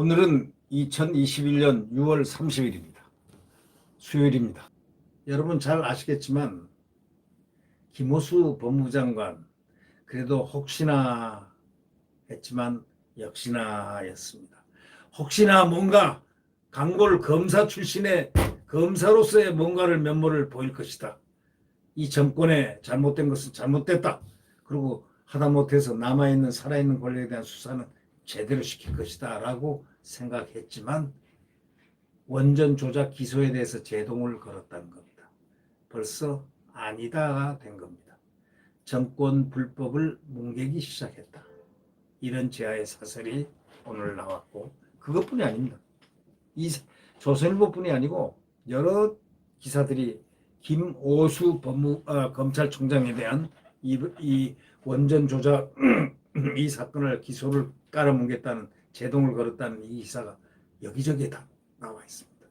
오늘은 2021년 6월 30일입니다. 수요일입니다. 여러분 잘 아시겠지만 김호수 법무장관 그래도 혹시나 했지만 역시나였습니다. 혹시나 뭔가 강골 검사 출신의 검사로서의 뭔가를 면모를 보일 것이다. 이 정권의 잘못된 것은 잘못됐다. 그리고 하다못해서 남아있는 살아있는 권력에 대한 수사는 제대로 시킬 것이다 라고 생각했지만 원전 조작 기소에 대해서 제동을 걸었다는 겁니다. 벌써 아니다가 된 겁니다. 정권 불법을 뭉개기 시작했다. 이런 제아의 사설이 오늘 나왔고 그것뿐이 아닙니다. 이 조선일보뿐이 아니고 여러 기사들이 김오수 검찰총장에 대한 이 원전 조작 이 사건을 기소를 깔아뭉갰다는 제동을 걸었다는 이 기사가 여기저기에 다 나와 있습니다.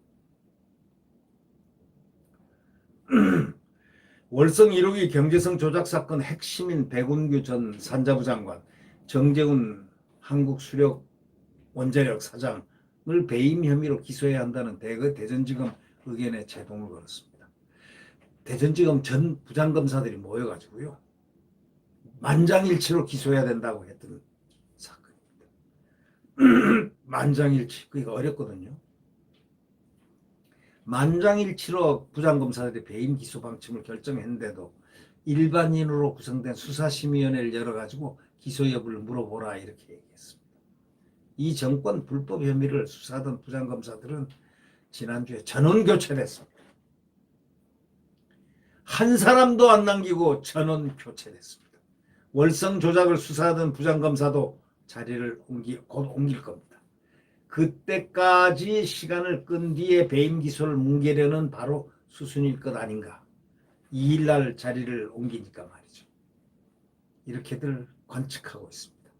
월성 1호기 경제성 조작 사건 핵심인 백운규 전 산자부 장관, 정재훈 한국수력 원자력 사장을 배임 혐의로 기소해야 한다는 대전지검 의견에 제동을 걸었습니다. 대전지검 전 부장검사들이 모여가지고요. 만장일치로 기소해야 된다고 했던 사건입니다. 만장일치, 그게 어렵거든요. 만장일치로 부장검사들이 배임 기소 방침을 결정했는데도 일반인으로 구성된 수사심의위원회를 열어가지고 기소 여부를 물어보라 이렇게 얘기했습니다. 이 정권 불법 혐의를 수사하던 부장검사들은 지난주에 전원 교체됐습니다. 한 사람도 안 남기고 전원 교체됐습니다. 월성 조작을 수사하던 부장검사도 자리를 곧 옮길 겁니다. 그때까지 시간을 끈 뒤에 배임 기소를 뭉개려는 바로 수순일 것 아닌가. 2일날 자리를 옮기니까 말이죠. 이렇게들 관측하고 있습니다.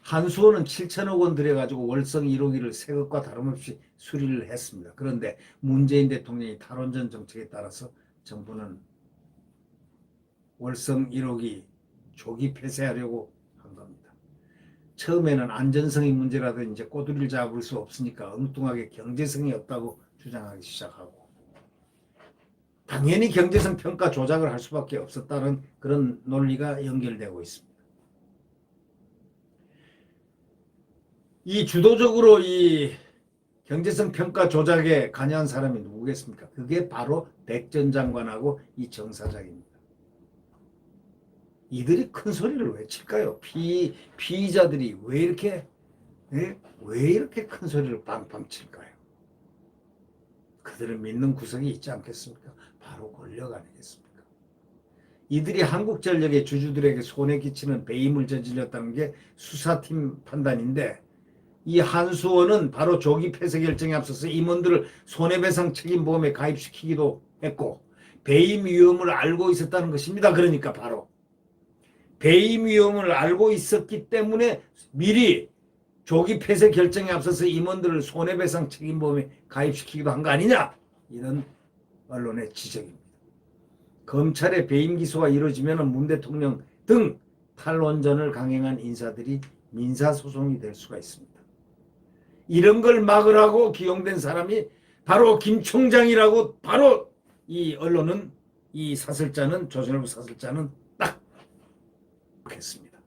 한수원은 7천억 원 들여가지고 월성 1호기를 새 것과 다름없이 수리를 했습니다. 그런데 문재인 대통령이 탈원전 정책에 따라서 정부는 월성 1호기 조기 폐쇄하려고 한 겁니다. 처음에는 안전성이 문제라도 이제 꼬투리를 잡을 수 없으니까 엉뚱하게 경제성이 없다고 주장하기 시작하고 당연히 경제성 평가 조작을 할 수밖에 없었다는 그런 논리가 연결되고 있습니다. 이 주도적으로 이 경제성 평가 조작에 관여한 사람이 누구겠습니까? 그게 바로 백 전 장관하고 이 정 사장입니다. 이들이 큰 소리를 왜 칠까요? 피의자들이 왜 이렇게 큰 소리를 빵빵 칠까요? 그들을 믿는 구석이 있지 않겠습니까? 바로 권력 아니겠습니까? 이들이 한국전력의 주주들에게 손해 끼치는 배임을 저질렀다는 게 수사팀 판단인데 이 한수원은 바로 조기 폐쇄 결정에 앞서서 임원들을 손해배상 책임보험에 가입시키기도 했고 배임 위험을 알고 있었다는 것입니다. 그러니까 바로 배임 위험을 알고 있었기 때문에 미리 조기 폐쇄 결정에 앞서서 임원들을 손해배상 책임보험에 가입시키기도 한 거 아니냐? 이런 언론의 지적입니다. 검찰의 배임 기소가 이루어지면 문 대통령 등 탈원전을 강행한 인사들이 민사소송이 될 수가 있습니다. 이런 걸 막으라고 기용된 사람이 바로 김 총장이라고 바로 이 언론은 이 사설자는 조선일보 사설자는 딱 했습니다.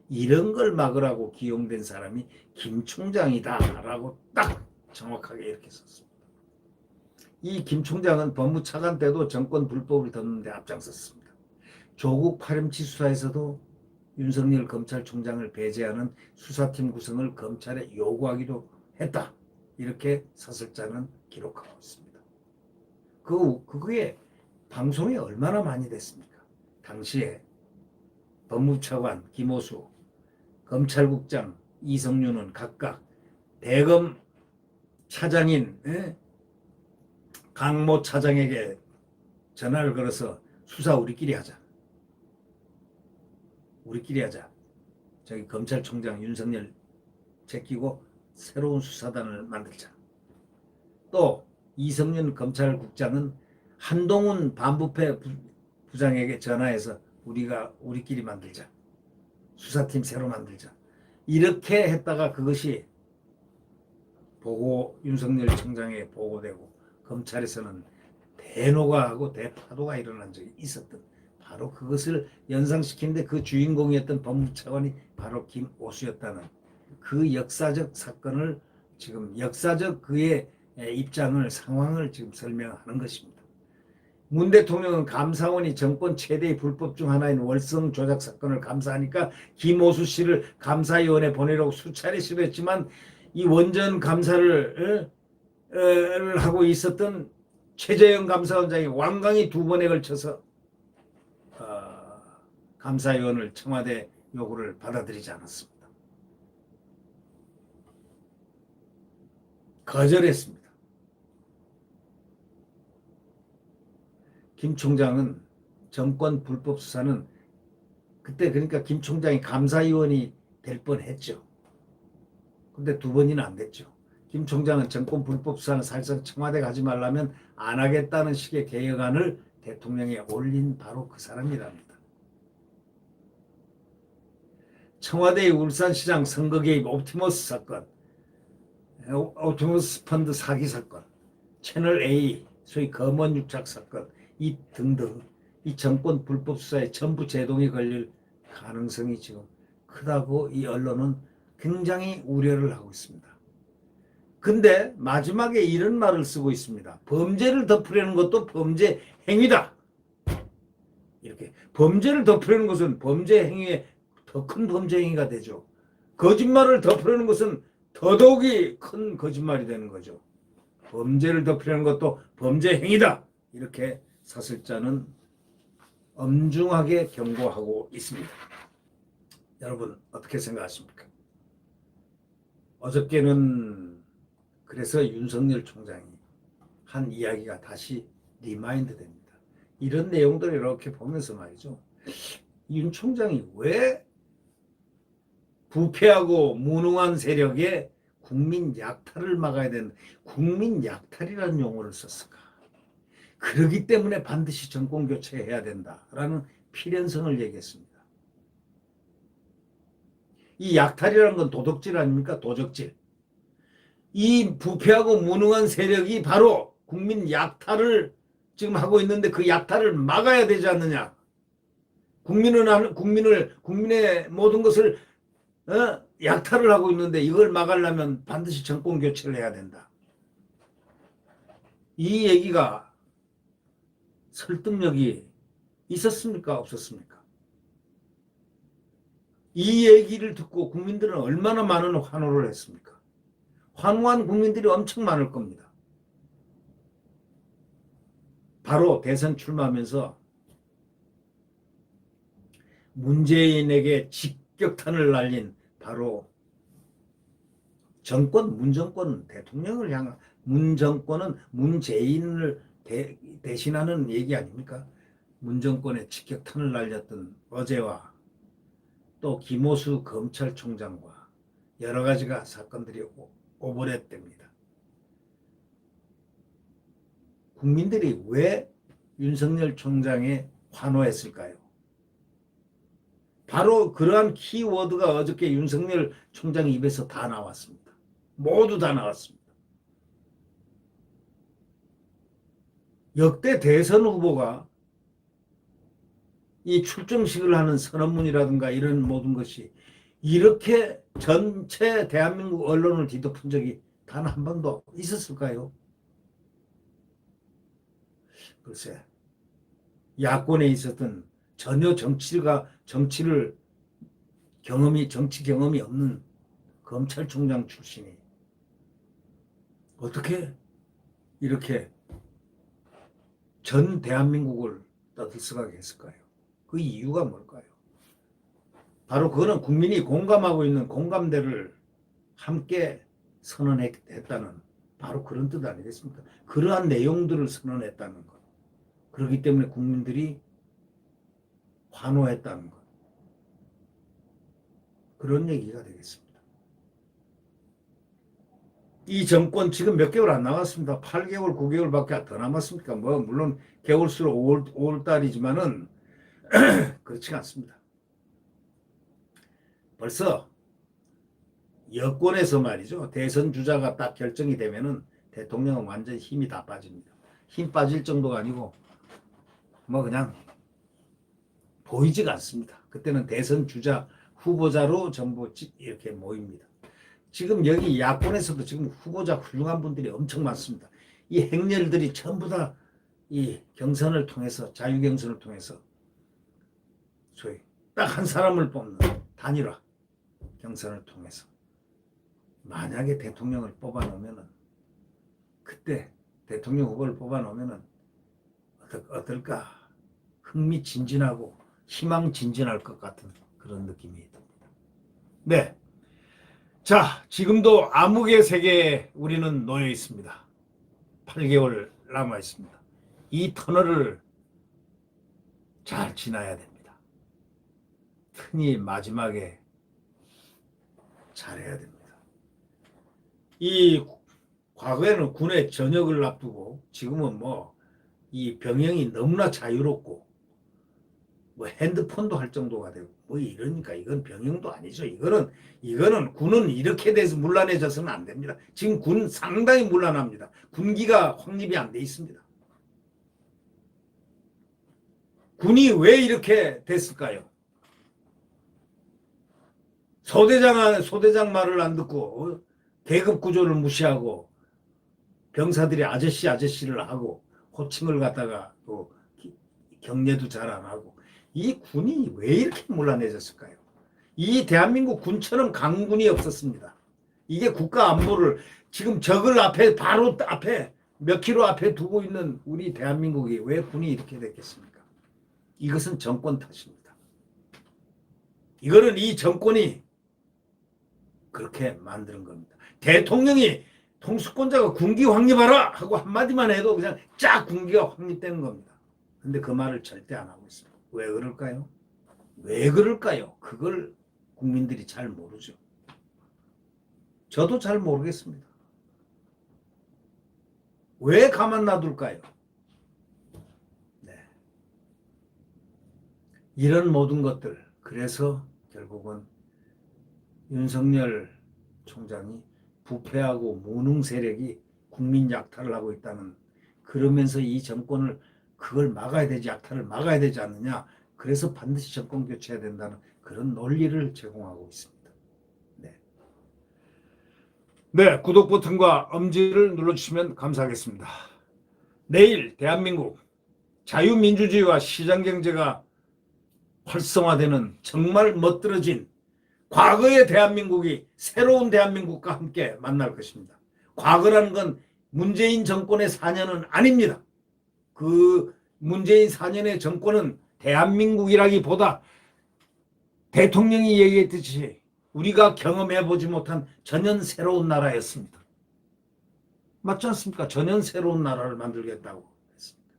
이런 걸 막으라고 기용된 사람이 김 총장이다라고 딱 정확하게 이렇게 썼습니다. 이 김 총장은 법무차관 때도 정권 불법을 덮는 데 앞장섰습니다. 조국 파렴치 수사에서도 윤석열 검찰총장을 배제하는 수사팀 구성을 검찰에 요구하기도 했다. 이렇게 사설자는 기록하고 있습니다. 그게 방송에 얼마나 많이 됐습니까? 당시에 법무차관 김호수, 검찰국장 이성윤은 각각 대검 차장인 강모 차장에게 전화를 걸어서 수사 우리끼리 하자. 저기 검찰총장 윤석열 제끼고 새로운 수사단을 만들자. 또 이성윤 검찰국장은 한동훈 반부패 부장에게 전화해서 우리끼리 만들자. 수사팀 새로 만들자. 이렇게 했다가 그것이 윤석열 청장에 보고되고 검찰에서는 대노가하고 대파도가 일어난 적이 있었던, 바로 그것을 연상시키는데 그 주인공이었던 법무차관이 바로 김오수였다는 그 역사적 사건을, 지금 역사적 그의 입장을, 상황을 지금 설명하는 것입니다. 문 대통령은 감사원이 정권 최대의 불법 중 하나인 월성 조작 사건을 감사하니까 김오수 씨를 감사위원회 보내려고 수차례 시도했지만 이 원전 감사를 하고 있었던 최재형 감사원장이 완강히 2번에 걸쳐서 감사위원을 청와대 요구를 받아들이지 않았습니다. 거절했습니다. 김 총장은 정권 불법 수사는 그때, 그러니까 김 총장이 감사위원이 될 뻔했죠. 근데 2번이나 안 됐죠. 김 총장은 정권 불법 수사는 사실상 청와대 가지 말라면 안 하겠다는 식의 개혁안을 대통령에 올린 바로 그 사람이랍니다. 청와대의 울산시장 선거 개입 옵티머스 사건, 옵티머스 펀드 사기 사건, 채널A 소위 검언 유착 사건, 이 등등 이 정권 불법 수사에 전부 제동이 걸릴 가능성이 지금 크다고 이 언론은 굉장히 우려를 하고 있습니다. 근데 마지막에 이런 말을 쓰고 있습니다. 범죄를 덮으려는 것도 범죄 행위다. 이렇게 범죄를 덮으려는 것은 범죄 행위에 더 큰 범죄 행위가 되죠. 거짓말을 덮으려는 것은 더더욱이 큰 거짓말이 되는 거죠. 범죄를 덮으려는 것도 범죄 행위다. 이렇게 사설자는 엄중하게 경고하고 있습니다. 여러분 어떻게 생각하십니까? 어저께는 그래서 윤석열 총장이 한 이야기가 다시 리마인드 됩니다. 이런 내용들을 이렇게 보면서 말이죠. 윤 총장이 왜 부패하고 무능한 세력의 국민 약탈을 막아야 되는, 국민 약탈이라는 용어를 썼을까? 그러기 때문에 반드시 정권 교체해야 된다라는 필연성을 얘기했습니다. 이 약탈이라는 건 도덕질 아닙니까? 도적질. 이 부패하고 무능한 세력이 바로 국민 약탈을 지금 하고 있는데 그 약탈을 막아야 되지 않느냐. 국민의 모든 것을 약탈을 하고 있는데 이걸 막으려면 반드시 정권 교체를 해야 된다. 이 얘기가 설득력이 있었습니까? 없었습니까? 이 얘기를 듣고 국민들은 얼마나 많은 환호를 했습니까? 환호한 국민들이 엄청 많을 겁니다. 바로 대선 출마하면서 문재인에게 직격탄을 날린 바로 문정권은 대통령을 향한, 문정권은 문재인을 대신하는 얘기 아닙니까? 문정권에 직격탄을 날렸던 어제와 또 김오수 검찰총장과 여러 가지가 사건들이 오버랩됩니다. 국민들이 왜 윤석열 총장에 환호했을까요? 바로 그러한 키워드가 어저께 윤석열 총장 입에서 다 나왔습니다. 모두 다 나왔습니다. 역대 대선 후보가 이 출정식을 하는 선언문이라든가 이런 모든 것이 이렇게 전체 대한민국 언론을 뒤덮은 적이 단 한 번도 있었을까요? 글쎄, 야권에 있었던 전혀 정치 경험이 없는 검찰총장 출신이 어떻게 이렇게 전 대한민국을 떠들썩하게 했을까요? 그 이유가 뭘까요? 바로 그거는 국민이 공감하고 있는 공감대를 함께 선언했다는 바로 그런 뜻 아니겠습니까? 그러한 내용들을 선언했다는 것. 그렇기 때문에 국민들이 환호했다는 것. 그런 얘기가 되겠습니다. 이 정권 지금 몇 개월 안 남았습니다. 8개월, 9개월밖에 더 남았습니까? 뭐 물론 개월수로 5월달이지만은 그렇지 않습니다. 벌써 여권에서 말이죠. 대선 주자가 딱 결정이 되면은 대통령은 완전 힘이 다 빠집니다. 힘 빠질 정도가 아니고 뭐 그냥 보이지가 않습니다. 그때는 대선 주자 후보자로 전부 이렇게 모입니다. 지금 여기 야권에서도 지금 후보자 훌륭한 분들이 엄청 많습니다. 이 행렬들이 전부 다 이 경선을 통해서 자유경선을 통해서 소위 딱 한 사람을 뽑는 단일화 경선을 통해서 만약에 대통령을 뽑아놓으면은 그때 대통령 후보를 뽑아놓으면은 어떨까 흥미진진하고 희망진진할 것 같은 그런 느낌이 듭니다. 네. 자, 지금도 암흑의 세계에 우리는 놓여 있습니다. 8개월 남아 있습니다. 이 터널을 잘 지나야 됩니다. 흔히 마지막에 잘해야 됩니다. 이 과거에는 군의 전역을 앞두고 지금은 뭐 이 병영이 너무나 자유롭고 뭐 핸드폰도 할 정도가 되고 뭐 이러니까 이건 병영도 아니죠. 이거는 군은 이렇게 돼서 문란해져서는 안 됩니다. 지금 군 상당히 문란합니다. 군기가 확립이 안 돼 있습니다. 군이 왜 이렇게 됐을까요? 소대장 말을 안 듣고 계급 구조를 무시하고 병사들이 아저씨를 하고 호칭을 갖다가 또 경례도 잘 안 하고 이 군이 왜 이렇게 문란해졌을까요? 이 대한민국 군처럼 강군이 없었습니다. 이게 국가 안보를 지금 적을 앞에 바로 앞에 몇 킬로 앞에 두고 있는 우리 대한민국이 왜 군이 이렇게 됐겠습니까? 이것은 정권 탓입니다. 이거는 이 정권이 그렇게 만드는 겁니다. 대통령이 통수권자가 군기 확립하라 하고 한마디만 해도 그냥 쫙 군기가 확립되는 겁니다. 근데 그 말을 절대 안 하고 있습니다. 왜 그럴까요? 왜 그럴까요? 그걸 국민들이 잘 모르죠. 저도 잘 모르겠습니다. 왜 가만 놔둘까요? 네. 이런 모든 것들, 그래서 결국은 윤석열 총장이 부패하고 무능 세력이 국민 약탈을 하고 있다는, 그러면서 이 정권을 그걸 막아야 되지, 약탈을 막아야 되지 않느냐, 그래서 반드시 정권 교체해야 된다는 그런 논리를 제공하고 있습니다. 네. 네, 구독 버튼과 엄지를 눌러주시면 감사하겠습니다. 내일 대한민국 자유민주주의와 시장경제가 활성화되는 정말 멋들어진 과거의 대한민국이 새로운 대한민국과 함께 만날 것입니다. 과거라는 건 문재인 정권의 4년은 아닙니다. 그 문재인 4년의 정권은 대한민국이라기보다 대통령이 얘기했듯이 우리가 경험해보지 못한 전혀 새로운 나라였습니다. 맞지 않습니까? 전혀 새로운 나라를 만들겠다고 했습니다.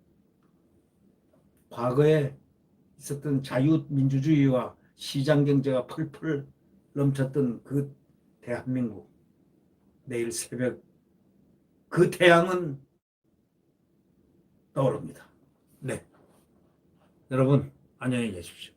과거에 있었던 자유민주주의와 시장경제가 펄펄 넘쳤던 그 대한민국, 내일 새벽 그 태양은 떠오릅니다. 네, 여러분 안녕히 계십시오.